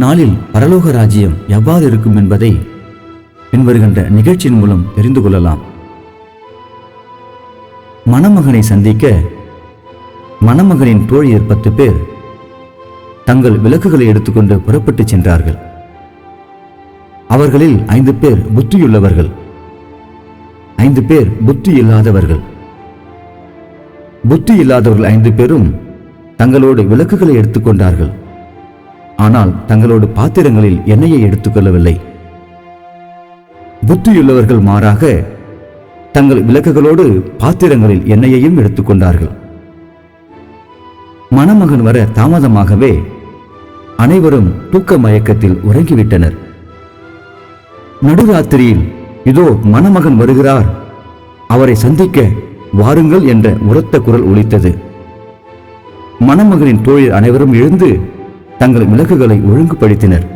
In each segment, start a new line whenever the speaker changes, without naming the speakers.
அந்நாளில் பரலோக ராஜ்யம் எவ்வாறு இருக்கும் என்பதை பின்வருகின்ற நிகழ்ச்சியின் மூலம் தெரிந்து கொள்ளலாம். மணமகனை சந்திக்க மணமகனின் தோழியர் 10 பேர் தங்கள் விளக்குகளை எடுத்துக்கொண்டு புறப்பட்டு சென்றார்கள். அவர்களில் 5 பேர் புத்தியுள்ளவர்கள், 5 பேர் புத்தி இல்லாதவர்கள். புத்தி இல்லாதவர்கள் 5 பேரும் தங்களோடு விளக்குகளை எடுத்துக்கொண்டார்கள். ஆனால் தங்களோடு பாத்திரங்களில் எண்ணெயை எடுத்துக்கொள்ளவில்லை. புத்தியுள்ளவர்கள் மாறாக தங்கள் விளக்குகளோடு பாத்திரங்களில் எண்ணெயையும் எடுத்துக்கொண்டார்கள். மணமகன் வர தாமதமாகவே அனைவரும் தூக்க மயக்கத்தில் உறங்கிவிட்டனர். நடுராத்திரியில் இதோ மணமகன் வருகிறார், அவரை சந்திக்க வாருங்கள் என்ற உரத்த குரல் ஒலித்தது. மணமகனின் தோழியர் அனைவரும் எழுந்து தங்கள் விளக்குகளை ஒழுங்குபடுத்தினர்.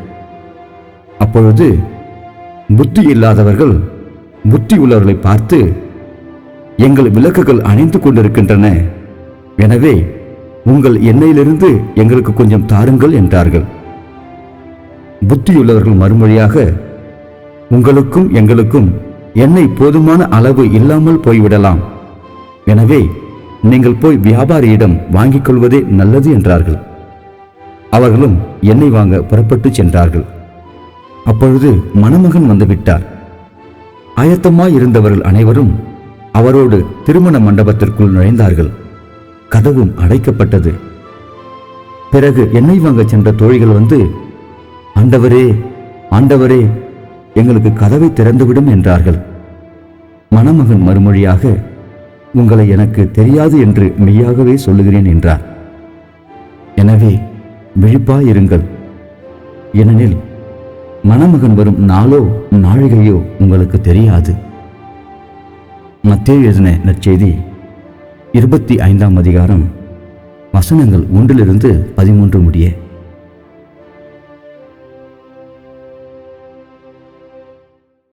அப்பொழுது புத்தி இல்லாதவர்கள் புத்தி உள்ளவர்களை பார்த்து, எங்கள் விளக்குகள் அணைந்து கொண்டிருக்கின்றன, எனவே உங்கள் எண்ணெயிலிருந்து எங்களுக்கு கொஞ்சம் தாருங்கள் என்றார்கள். புத்தியுள்ளவர்கள் மறுமொழியாக, உங்களுக்கும் எங்களுக்கும் எண்ணெய் போதுமான அளவு இல்லாமல் போய்விடலாம், எனவே நீங்கள் போய் வியாபாரியிடம் வாங்கிக் கொள்வதே நல்லது என்றார்கள். அவர்களும் எண்ணெய் வாங்க புறப்பட்டு சென்றார்கள். அப்பொழுது மணமகன் வந்துவிட்டார். ஆயத்தமாயிருந்தவர்கள் அனைவரும் அவரோடு திருமண மண்டபத்திற்குள் நுழைந்தார்கள். கதவும் அடைக்கப்பட்டது. பிறகு எண்ணெய் வாங்க சென்ற தோழிகள் வந்து, ஆண்டவரே, ஆண்டவரே, எங்களுக்கு கதவை திறந்துவிடும் என்றார்கள். மணமகன் மறுமொழியாக, உங்களை எனக்கு தெரியாது என்று மெய்யாகவே சொல்லுகிறேன் என்றார். எனவே விழிப்பாயிருங்கள், ஏனெனில் மணமகன் வரும் நாளோ நாழிகையோ உங்களுக்கு தெரியாது. மத்தேயு எழுதின நற்செய்தி 25ஆம் அதிகாரம் வசனங்கள் 1 முதல் 13 முடிய.